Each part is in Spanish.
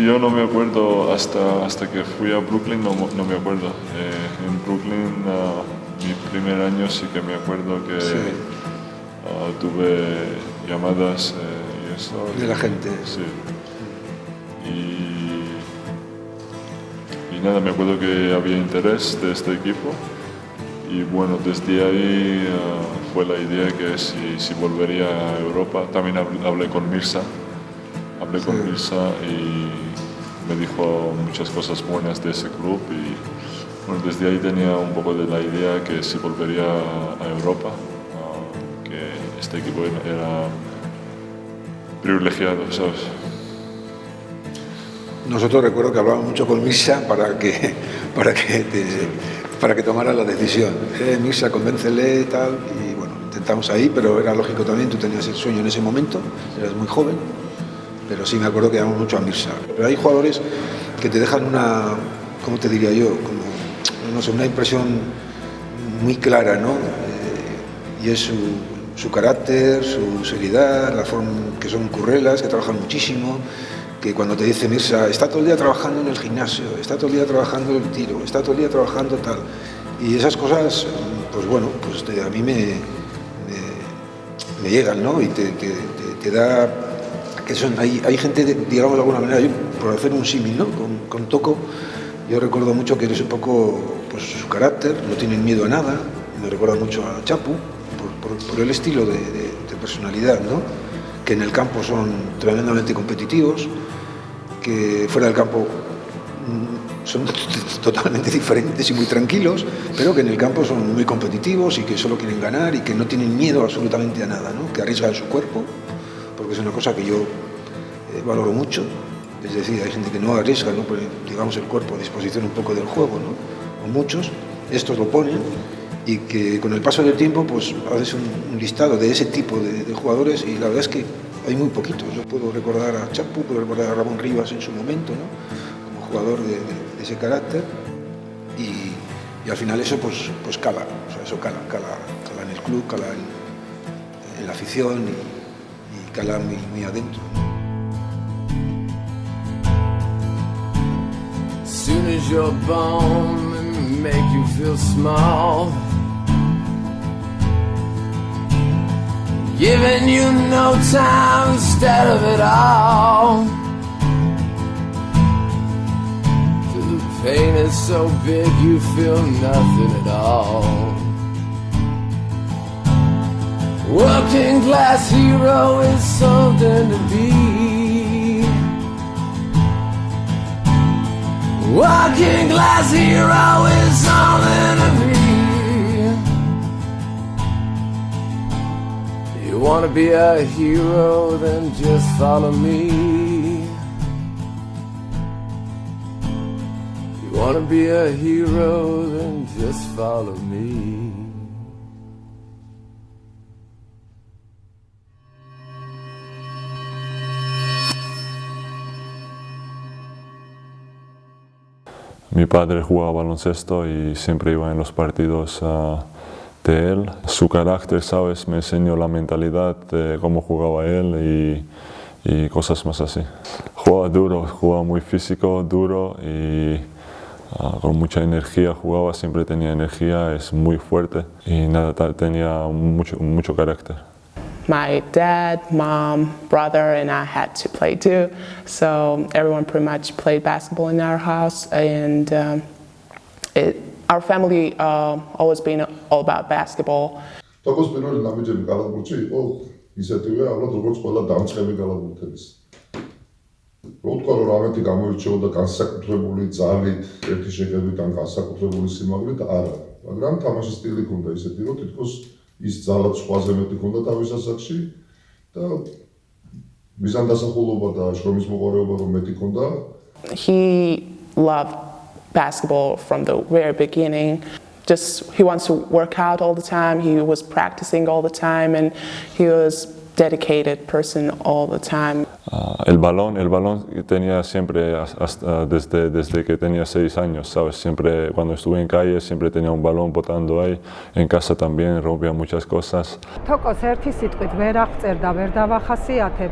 Sí, yo no me acuerdo hasta que fui a Brooklyn, no me acuerdo. En Brooklyn, mi primer año sí que me acuerdo que Sí. tuve llamadas y eso. De la gente. Sí. Y nada, me acuerdo que había interés de este equipo. Y bueno, desde ahí fue la idea que si volvería a Europa, también hablé con Mirza. Hablé con Mirza y me dijo muchas cosas buenas de ese club y bueno, desde ahí tenía un poco de la idea que si volvería a Europa, que este equipo era privilegiado, ¿sabes? Nosotros recuerdo que hablábamos mucho con Mirza para que tomara la decisión. Mirza, convéncele y tal, y bueno, intentamos ahí, pero era lógico también, tú tenías el sueño en ese momento, eras muy joven, pero sí me acuerdo que llamamos mucho a Mirza. Pero hay jugadores que te dejan una, ¿cómo te diría yo? Como, no sé, una impresión muy clara, ¿no? Y es su carácter, su seriedad, la forma que son currelas, que trabajan muchísimo, que cuando te dice Mirza, está todo el día trabajando en el gimnasio, está todo el día trabajando en el tiro, está todo el día trabajando tal. Y esas cosas, pues bueno, pues a mí me llegan, ¿no? Y te da... que son, hay gente, digamos de alguna manera, yo, por hacer un símil, ¿no? Con Toko, yo recuerdo mucho que eres un poco, pues su carácter, no tienen miedo a nada, me recuerda mucho a Chapu, por el estilo de personalidad, ¿no? Que en el campo son tremendamente competitivos, que fuera del campo son totalmente diferentes y muy tranquilos, pero que en el campo son muy competitivos y que solo quieren ganar y que no tienen miedo absolutamente a nada, ¿no? Que arriesgan su cuerpo, porque es una cosa que yo valoro mucho. Es decir, hay gente que no arriesga, ¿no? Pues, digamos, el cuerpo a disposición un poco del juego, ¿no? O muchos, estos lo ponen, y que con el paso del tiempo pues haces un listado de ese tipo de jugadores y la verdad es que hay muy poquitos. Yo puedo recordar a Chapu, puedo recordar a Ramón Rivas en su momento, ¿no? Como jugador de ese carácter y al final eso pues cala, o sea, eso cala en el club, cala en la afición y cala muy adentro, ¿no? As soon as you're born and make you feel small, giving you no time instead of it all. The pain is so big you feel nothing at all. Working class hero is something to be. Working class hero is something to be. You wanna be a hero, then just follow me. You wanna be a hero, then just follow me. Mi padre jugaba baloncesto y siempre iba en los partidos de él. Su carácter, ¿sabes? Me enseñó la mentalidad de cómo jugaba él y cosas más así. Jugaba duro, jugaba muy físico, duro y con mucha energía jugaba, siempre tenía energía, es muy fuerte y nada, tenía mucho carácter. My dad, mom, brother, and I had to play too. So everyone pretty much played basketball in our house, and our family always been all about basketball. Tokos პირველი ნაბიჯები კალათბურთში იყო ისეთივე, ალბათ როგორც ყველა დამწყები კალათბურთელის. რო ვთქვა, რომ რამეთი გამოირჩეოდა განსაკუთრებული ძალით, ერთი შეხედვით ან განსაკუთრებული სიმაღლით, არა. მაგრამ თამაშის სტილი ჰქონდა ისეთი, რომ თითქოს ის ძალად სხვაზე მეტი ჰქონდა თავის ასაკში და მიზანდასახულობა და შრომის მოყვარეობა რომ მეტი ჰქონდა. He loved basketball from the very beginning. He wants to work out all the time. He was practicing all the time and he was dedicated person all the time. El balón tenía siempre, desde que tenía 6 años, ¿sabes? Siempre, cuando estuve en calle, siempre tenía un balón botando ahí. En casa también rompía muchas cosas. Tokos ერთი სიტყვით ვერ აღწერდა, ვერ დავახასიათებ,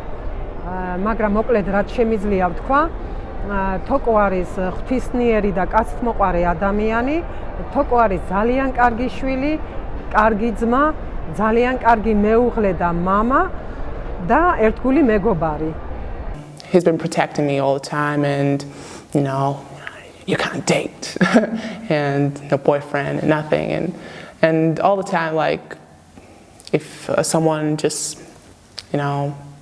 მაგრამ მოკლედ რაც შემიძლია ვთქვა, თოკო არის ღვთისმიერი და კაცთმოყვარე ადამიანი, თოკო არის ძალიან კარგი შვილი, კარგი ძმა, ძალიან კარგი მეუღლე და მამა და ერთგული მეგობარი. He's been protecting me all the time, and you know, you can't date and no boyfriend and nothing, and all the time, like if someone just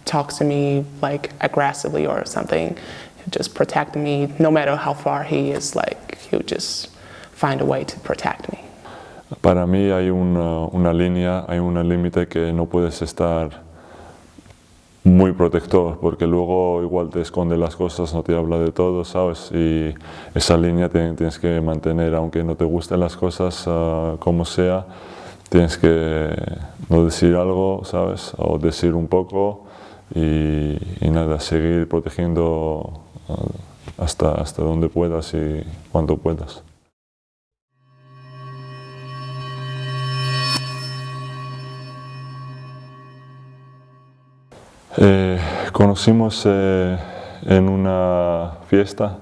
talks to me like aggressively or something, he'll just protect me no matter how far he is. Like he'll just find a way to protect me. Para mí hay una línea, hay un límite que no puedes estar muy protector, porque luego igual te esconde las cosas, no te habla de todo, ¿sabes? Y esa línea tienes que mantener, aunque no te gusten las cosas, como sea, tienes que no decir algo, ¿sabes? O decir un poco y nada, seguir protegiendo hasta donde puedas y cuando puedas. Conocimos en una fiesta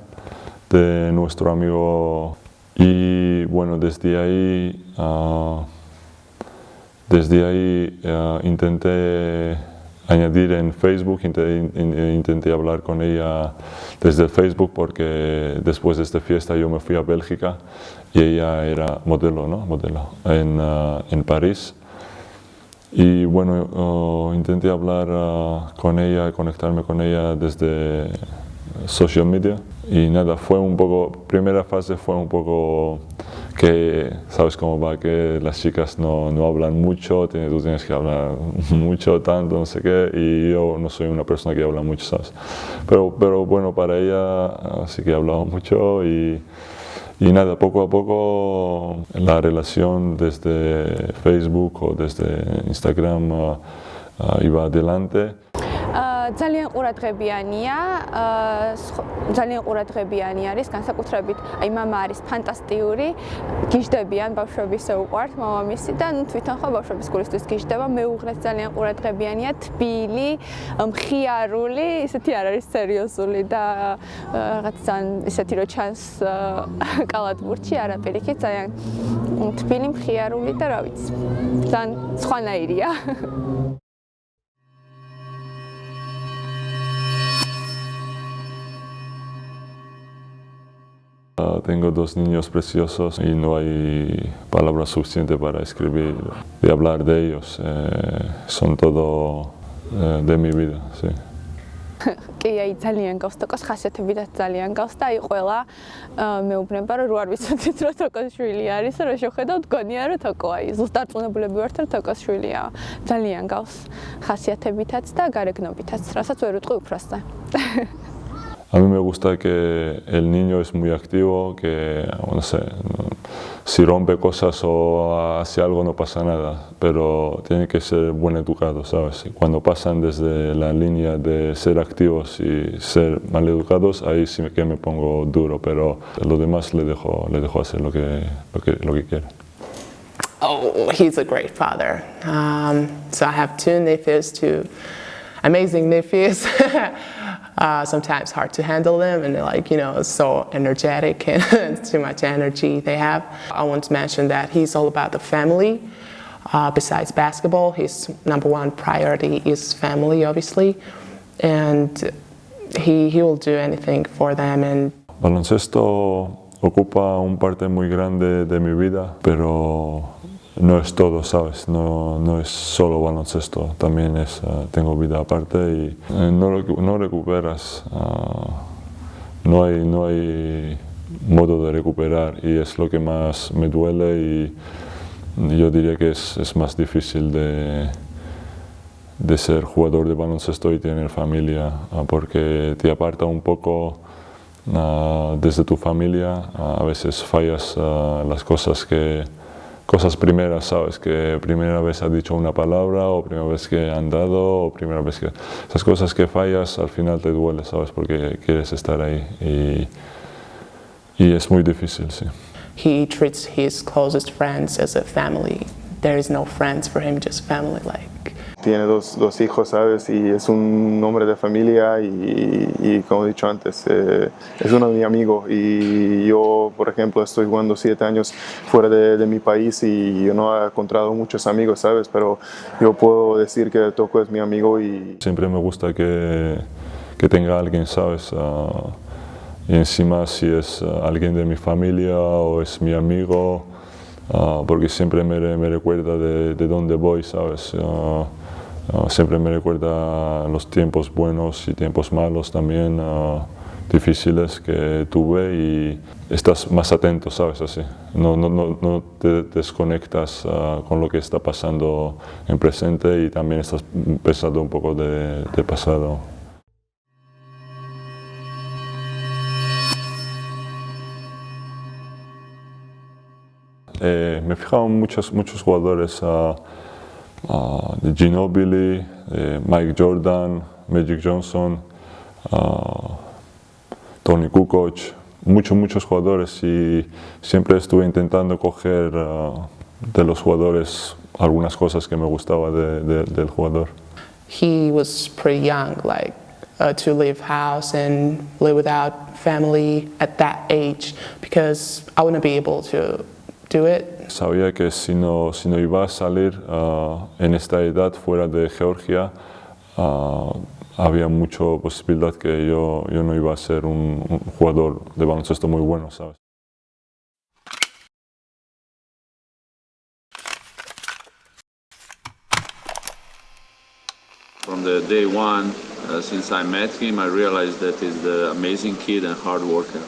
de nuestro amigo y bueno, desde ahí intenté añadir en Facebook, intenté hablar con ella desde el Facebook porque después de esta fiesta yo me fui a Bélgica y ella era modelo, ¿no? Modelo en París. Y bueno, intenté hablar con ella, conectarme con ella desde social media y nada, fue un poco, primera fase fue un poco que, ¿sabes cómo va? Que las chicas no hablan mucho, tú tienes que hablar mucho, tanto, no sé qué, y yo no soy una persona que habla mucho, ¿sabes? Pero bueno, para ella sí que he hablado mucho y nada, poco a poco la relación desde Facebook o desde Instagram iba adelante. ძალიან ყურადღებიანი არის განსაკუთრებით აი მამა არის ფანტასტიკური, გიждდებიან ბავშვებისე უყვართ მამამისი და თვითონ ხო ბავშვების გულისთვის გიждდება, მეუღლეც ძალიან ყურადღებიანია, თბილი, მხიარული, ისეთი არ არის სერიოზული და რაღაც ძალიან ისეთი რო ჩანს კალათბურთში არაპირიქით, ძალიან თბილი, მხიარული და რა ვიცი, ძალიან სხვანაირია. Tengo dos niños preciosos y no hay palabras suficientes para escribir, de hablar de ellos. Son todo de mi vida, sí. კი, აი ძალიან გავს თოკოს ხასიათებითაც ძალიან გავს და აი ყველა მეუბნება რომ რო არ ვიცოდით რომ თოკოს შვილი არის, რომ შეხედავთ გონია რომ თოკო აი ზუსტარწმუნებულები ვართ რომ თოკოს შვილია. ძალიან გავს ხასიათებითაც და გარეგნობითაც, რასაც ვერ ვიტყვი უფროსზე. A mí me gusta que el niño es muy activo, que no sé, si rompe cosas o hace algo no pasa nada, pero tiene que ser buen educado, ¿sabes? Cuando pasan desde la línea de ser activos y ser mal educados, ahí sí que me pongo duro, pero lo demás le dejo hacer lo que quiere. Oh, he's a great father. So I have two nephews, two amazing nephews. Sometimes hard to handle them, and they're like, so energetic and too much energy they have. I want to mention that he's all about the family. Besides basketball, his number one priority is family, obviously, and he will do anything for them. And baloncesto ocupa un parte muy grande de mi vida, pero no es todo, ¿sabes? No es solo baloncesto, también tengo vida aparte y no recuperas, no hay modo de recuperar y es lo que más me duele y yo diría que es más difícil de ser jugador de baloncesto y tener familia, porque te aparta un poco desde tu familia, a veces fallas las cosas primeras, ¿sabes? Que primera vez has dicho una palabra o primera vez que han dado o primera vez que... Esas cosas que fallas al final te duele, ¿sabes? Porque quieres estar ahí y es muy difícil, sí. He treats his closest friends as a family. There is no friends for him, just family. Like Tiene dos hijos, ¿sabes? Y es un hombre de familia y como he dicho antes, es uno de mis amigos. Y yo, por ejemplo, estoy jugando 7 años fuera de mi país y yo no he encontrado muchos amigos, ¿sabes? Pero yo puedo decir que Toko es mi amigo y... Siempre me gusta que tenga alguien, ¿sabes? Y encima si es alguien de mi familia o es mi amigo, porque siempre me recuerda de dónde voy, ¿sabes? Siempre me recuerda los tiempos buenos y tiempos malos también, difíciles que tuve y estás más atento, ¿sabes? Así. No te desconectas con lo que está pasando en presente y también estás pensando un poco de pasado. Me he fijado en muchos jugadores, de Ginobili, Mike Jordan, Magic Johnson, Tony Kukoc, muchos jugadores y siempre estuve intentando coger de los jugadores algunas cosas que me gustaba del jugador. He was pretty young, like to leave house and live without family at that age because I wouldn't be able to do it. Sabía que si no iba a salir en esta edad fuera de Georgia, había mucha posibilidad que yo no iba a ser un jugador de baloncesto muy bueno, ¿sabes? From the day one, since I met him, I realized that he's the amazing kid and hard worker.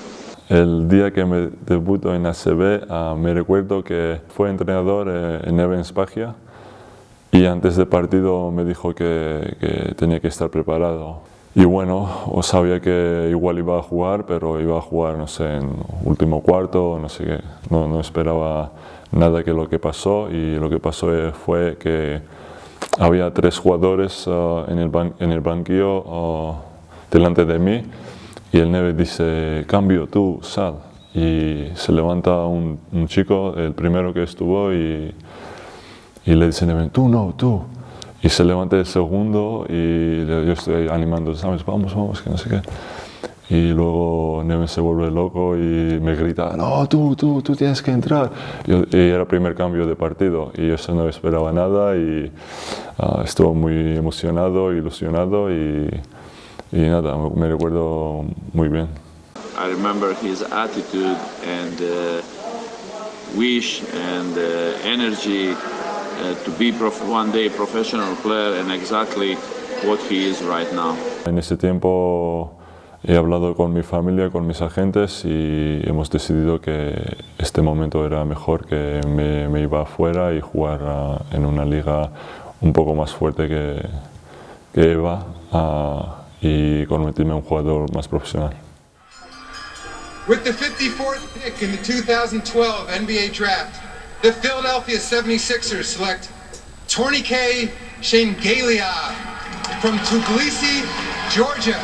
El día que me debutó en ACB, me recuerdo que fue entrenador en Evans Pagia y antes del partido me dijo que tenía que estar preparado. Y bueno, sabía que igual iba a jugar, pero iba a jugar, no sé, en último cuarto, no sé qué. No esperaba nada que lo que pasó y lo que pasó fue que había 3 jugadores en el banquillo delante de mí. Y el Neve dice, cambio, tú, sal. Y se levanta un chico, el primero que estuvo, y le dice Neve, tú no, tú. Y se levanta el segundo y yo estoy animando, ¿sabes? Vamos, que no sé qué. Y luego Neve se vuelve loco y me grita, no, tú tienes que entrar. Y era el primer cambio de partido y yo no esperaba nada y estuve muy emocionado, ilusionado y nada, me recuerdo muy bien. I remember his attitude and wish and energy to be one day professional player and exactly what he is right now. En ese tiempo he hablado con mi familia, con mis agentes y hemos decidido que este momento era mejor, que me iba afuera y jugar en una liga un poco más fuerte que Eva. Y convertirme en un jugador más profesional. With the 54th pick in the 2012 NBA Draft, the Philadelphia 76ers select Tourniquet Shengelia from Tbilisi, Georgia.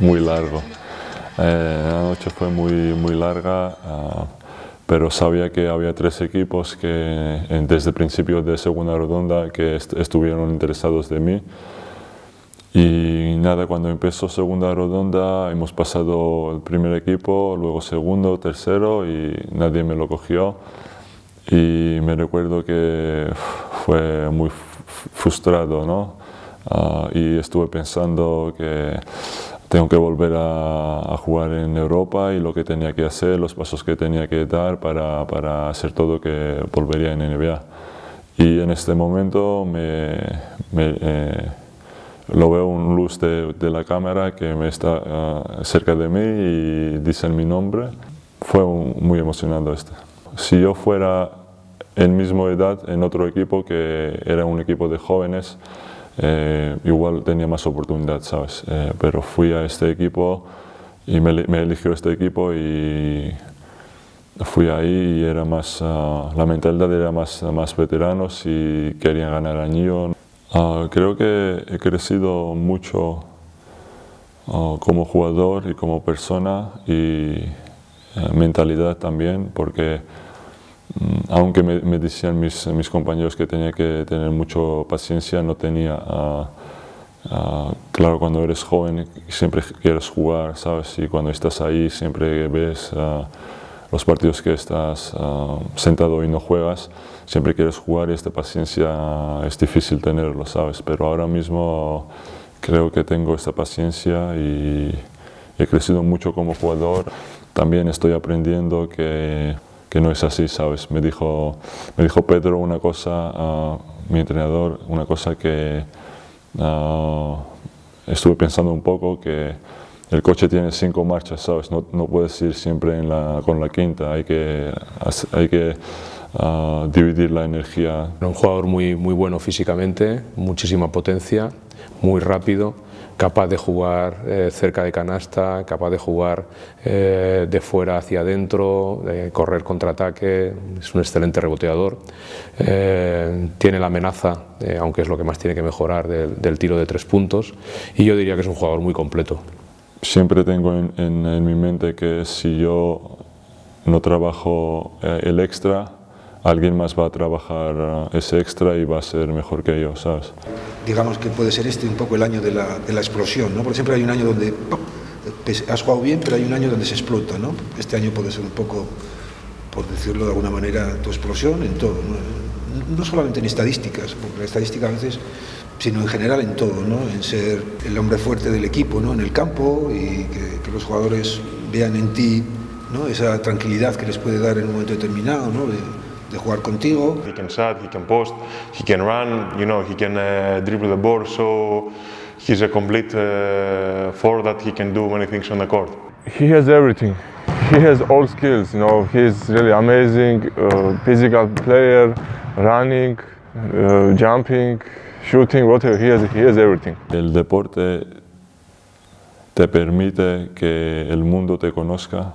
Muy largo. La noche fue muy larga, pero sabía que había 3 equipos que desde el principio de segunda ronda que estuvieron interesados de mí. Y nada, cuando empezó segunda ronda hemos pasado el primer equipo, luego segundo, tercero y nadie me lo cogió. Y me recuerdo que fue muy frustrado, ¿no? Y estuve pensando que tengo que volver a jugar en Europa y lo que tenía que hacer, los pasos que tenía que dar para hacer todo que volvería en NBA. Y en este momento lo veo un luz de la cámara que me está cerca de mí y dicen mi nombre. Fue muy emocionante esto. Si yo fuera en misma edad en otro equipo que era un equipo de jóvenes, igual tenía más oportunidad, ¿sabes? Pero fui a este equipo y me eligió este equipo y fui ahí y era más, la mentalidad era más veteranos y querían ganar anillo. Creo que he crecido mucho como jugador y como persona y mentalidad también, porque aunque me decían mis compañeros que tenía que tener mucha paciencia, no tenía. Claro, cuando eres joven siempre quieres jugar, ¿sabes? Y cuando estás ahí siempre ves los partidos que estás sentado y no juegas, siempre quieres jugar y esta paciencia es difícil tenerlo, ¿sabes? Pero ahora mismo creo que tengo esta paciencia y he crecido mucho como jugador. También estoy aprendiendo que no es así, ¿sabes? Me dijo Pedro una cosa, mi entrenador, una cosa que estuve pensando un poco, que el coche tiene 5 marchas, ¿sabes? No puedes ir siempre con la quinta, hay que dividir la energía. Era un jugador muy bueno físicamente, muchísima potencia, muy rápido, capaz de jugar cerca de canasta, capaz de jugar de fuera hacia adentro, de correr contraataque, es un excelente reboteador. Tiene la amenaza, aunque es lo que más tiene que mejorar, del tiro de 3 puntos, y yo diría que es un jugador muy completo. Siempre tengo en mi mente que si yo no trabajo el extra, alguien más va a trabajar ese extra y va a ser mejor que yo, ¿sabes? Digamos que puede ser un poco el año de la explosión, ¿no? Porque siempre hay un año donde has jugado bien, pero hay un año donde se explota, ¿no? Este año puede ser un poco, por decirlo de alguna manera, tu explosión en todo, ¿no? No solamente en estadísticas, porque la estadística a veces, sino en general en todo, ¿no? En ser el hombre fuerte del equipo, ¿no? En el campo, y que los jugadores vean en ti, ¿no? Esa tranquilidad que les puede dar en un momento determinado, ¿no? De jugar contigo. He can shot, he can post, he can run, you know, he can dribble the ball, so he's a complete forward that he can do many things on the court. He has everything. He has all skills, you know, he's really amazing, physical player, running, jumping, shooting, whatever, he has everything. El deporte te permite que el mundo te conozca.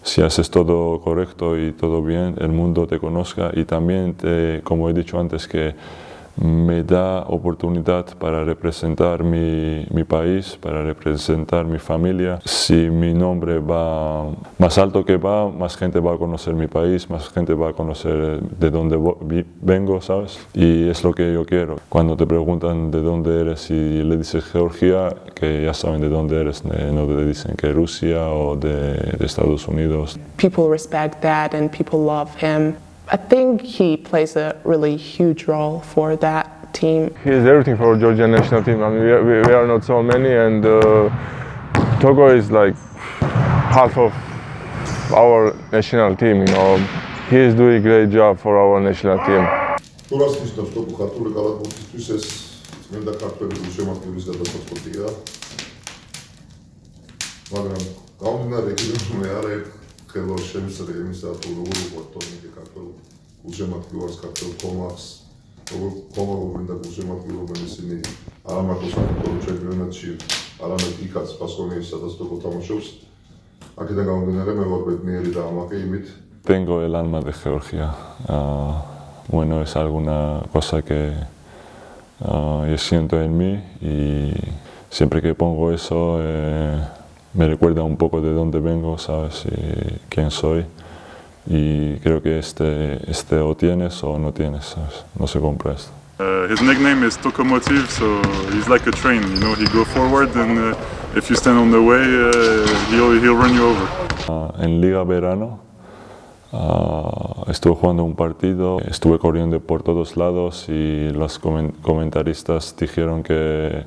Si haces todo correcto y todo bien, el mundo te conozca, y también, como he dicho antes, que me da oportunidad para representar mi país, para representar mi familia. Si mi nombre va más alto que va, más gente va a conocer mi país, más gente va a conocer de dónde vengo, ¿sabes? Y es lo que yo quiero. Cuando te preguntan de dónde eres y le dices Georgia, que ya saben de dónde eres, no te dicen que Rusia o de Estados Unidos. People respect that and people love him. I think he plays a really huge role for that team. He is everything for Georgia national team. I mean, we are not so many, and Togo is like half of our national team. You know, he is doing a great job for our national team. Турასტის ტოპ ხათური კალათბურთისთვის ეს წმინდა ქართველი შემოქმედის გადაწყვეტია. მაგრამ გამომდინარე იქიდან რომ მე არა ხელო შემოსრე იმისა თუ როგორ უყურთ ტურნირი ქართულ გულშემატკივარს, ქართულ კომარს, როგორ კომარობენ და გულშემატკივრობენ ისინი არა მარტო საქართველოს ჩემპიონატში, არამედ იქაც პასკონიის სადაც ტოკო თამაშობს. აქედან გამომდინარე მე ვარ ბედნიერი და ამაყი იმით. Tengo el alma de Georgia. Bueno, es alguna cosa que yo siento en mí, y siempre que pongo eso me recuerda un poco de dónde vengo, ¿sabes? Y quién soy. Y creo que este o tienes o no tienes, ¿sabes? No se compra esto. His nickname is Tokomotiv, so he's like a train, you know, he go forward, and if you stand on the way, he'll run you over. En Liga Verano estuve jugando un partido, estuve corriendo por todos lados y los comentaristas dijeron que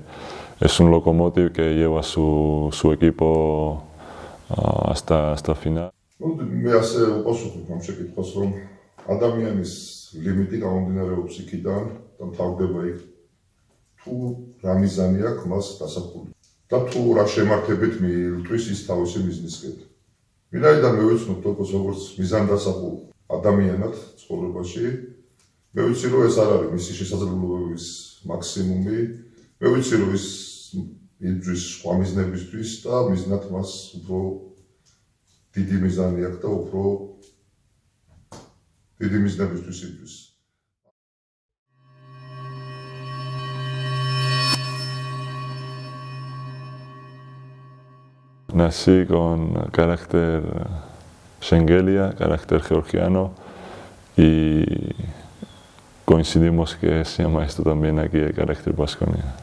es un locomotive que lleva su equipo hasta final. მე ასე უპასუხებ ამ შეკითხვას, რომ ადამიანის ლიმიტი გამომდინარეობს იქიდან და მთავრდება იქ თუ რა მიზანი აქვს მას დასახული და თუ რა შემართებით მიირთვის ის თავისი მიზნისკენ. ვინაიდან მე ვიცნობ თოკოს როგორც მიზანდასახულ ადამიანად ცხოვრებაში, მე ვიცი რომ ეს არ არის მისი შესაძლებლობების მაქსიმუმი, მე ვიცი რომ ის იბრძვის სხვა მიზნებისთვის და მიზნად მას უფრო დიდი მიზანი აქვს და უფრო დიდი მიზნებისთვის იბრძვის. Nací con carácter Shengelia, carácter georgiano, y coincidimos que se llama esto también aquí el carácter Baskonia.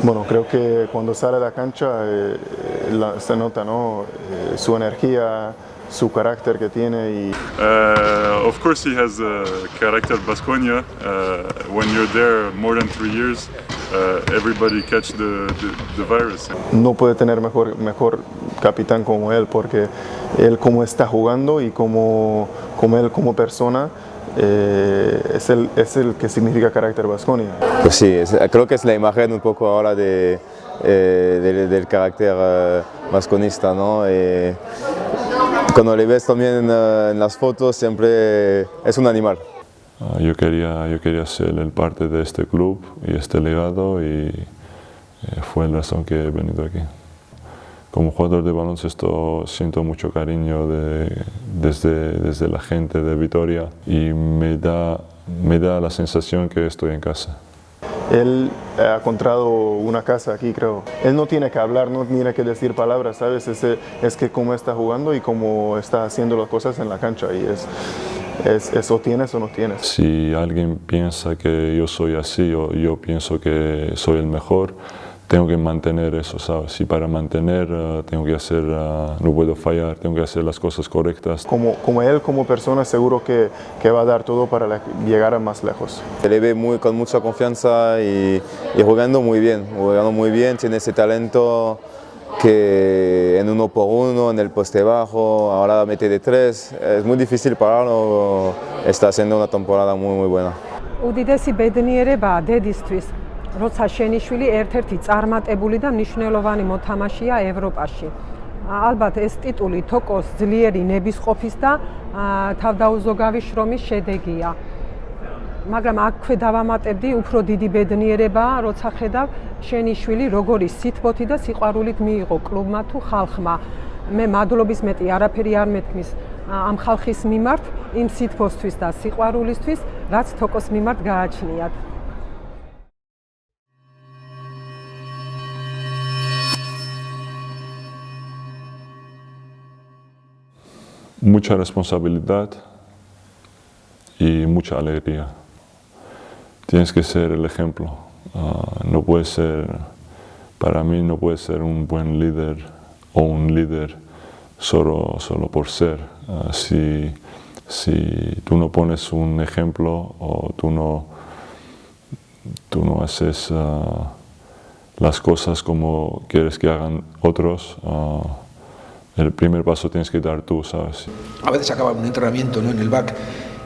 Bueno, creo que cuando sale a la cancha se nota, ¿no? Su energía, su carácter que tiene. Y Of course he has a character Baskonia. When you're there more than 3 years, everybody catch the virus. No puede tener mejor capitán como él, porque él como está jugando y como él como persona, es el que significa carácter Baskonia. Pues sí, creo que es la imagen un poco ahora del carácter vasconista, ¿no? Cuando le ves también en las fotos siempre es un animal. Yo quería ser el parte de este club y este legado y fue la razón que he venido aquí. Como jugador de baloncesto siento mucho cariño desde la gente de Vitoria y me da la sensación que estoy en casa. Él ha encontrado una casa aquí, creo. Él no tiene que hablar, no tiene que decir palabras, ¿sabes? Es que cómo está jugando y cómo está haciendo las cosas en la cancha. Y es o tienes o no tienes. Si alguien piensa que yo soy así o yo pienso que soy el mejor, tengo que mantener eso, ¿sabes? Y para mantener tengo que hacer, no puedo fallar, tengo que hacer las cosas correctas. Como él, como persona, seguro que va a dar todo para llegar a más lejos. Se le ve con mucha confianza y jugando muy bien, tiene ese talento que en 1 por 1, en el poste bajo, ahora mete de 3, es muy difícil pararlo, está haciendo una temporada muy buena. უდიდესი ბედნიერებაა დედისთვის, როცა შენიშვილი ერთ-ერთი წარმატებული და მნიშვნელოვანი მოთამაშეა ევროპაში. ალბათ ეს ტიტული თოკოს ძლიერი ნებისყოფის და თავდაუზოგავი შრომის შედეგია. მაგრამ აქვე დავამატებდი, უფრო დიდი ბედნიერებაა, როცა ხედავ შენიშვილი როგორი სითბოთი და სიყვარულით მიიღო კლუბმა თუ ხალხმა. მე მადლობის მეტი არაფერი არ მეთქმის ამ ხალხის მიმართ, იმ სითბოსთვის და სიყვარულისთვის, რაც თოკოს მიმართ გააჩნიათ. Mucha responsabilidad y mucha alegría. Tienes que ser el ejemplo. No puede ser, para mí no puede ser un buen líder o un líder solo por ser. Si tú no pones un ejemplo o tú no haces las cosas como quieres que hagan otros, el primer paso tienes que dar tú, ¿sabes? A veces acaba un entrenamiento, ¿no?, en el back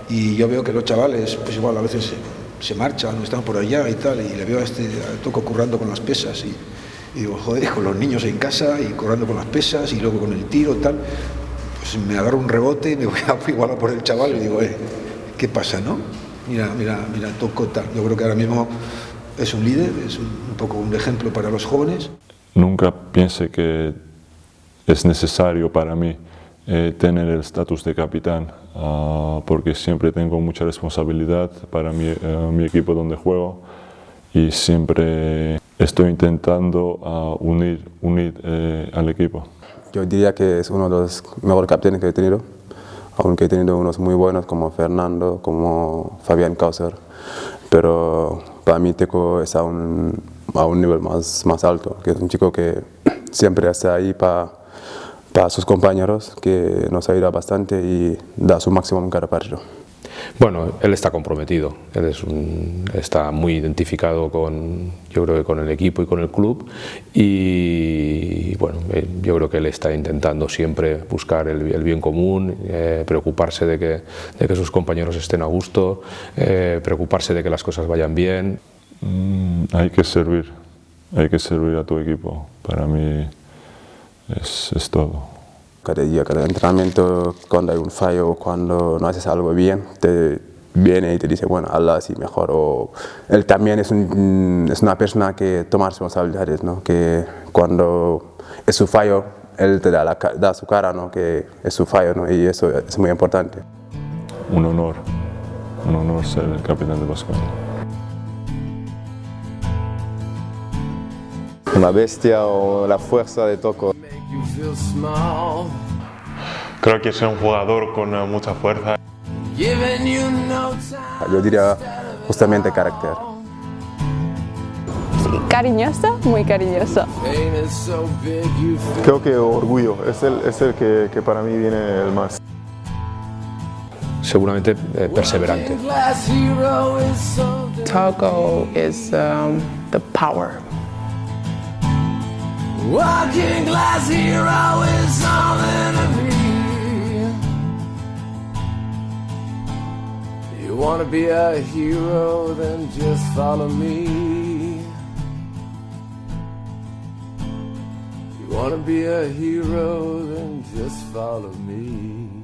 y yo veo que los chavales, pues igual a veces se marchan o están por allá y tal, y le veo a Toko currando con las pesas y digo, joder, con los niños en casa y currando con las pesas y luego con el tiro y tal, pues me agarro un rebote y me voy igual a por el chaval y digo, ¿qué pasa, no? Mira, Toko tal. Yo creo que ahora mismo es un líder, es un poco un ejemplo para los jóvenes. Nunca piense que es necesario para mí tener el estatus de capitán, porque siempre tengo mucha responsabilidad para mi equipo donde juego y siempre estoy intentando unir al equipo. Yo diría que es uno de los mejores capitanes que he tenido, aunque he tenido unos muy buenos como Fernando, como Fabián Causer, pero para mí Teko es a un nivel más alto, que es un chico que siempre está ahí para sus compañeros, que nos ayuda bastante y da su máximo en cada partido. Bueno, él está comprometido, él está muy identificado yo creo que con el equipo y con el club y bueno, yo creo que él está intentando siempre buscar el bien común, preocuparse de que sus compañeros estén a gusto, preocuparse de que las cosas vayan bien. Hay que servir a tu equipo, para mí es todo. Cada día, cada entrenamiento, cuando hay un fallo o cuando no haces algo bien, te viene y te dice, bueno, hazlo así mejor. O él también es una persona que toma responsabilidades, ¿no? Que cuando es su fallo, él te da su cara, ¿no? Que es su fallo, ¿no? Y eso es muy importante. Un honor ser el capitán de Baskonia. La bestia o la fuerza de Toko. Creo que es un jugador con mucha fuerza. giving you no time. Yo diría justamente carácter. Sí, cariñoso, muy cariñoso. Pain is so big you feel. Creo que orgullo es el que para mí viene el más. Seguramente perseverante. Glass hero is something. Togo is the power. Walking glass hero is something to me. You wanna be a hero, then just follow me. You wanna be a hero, then just follow me.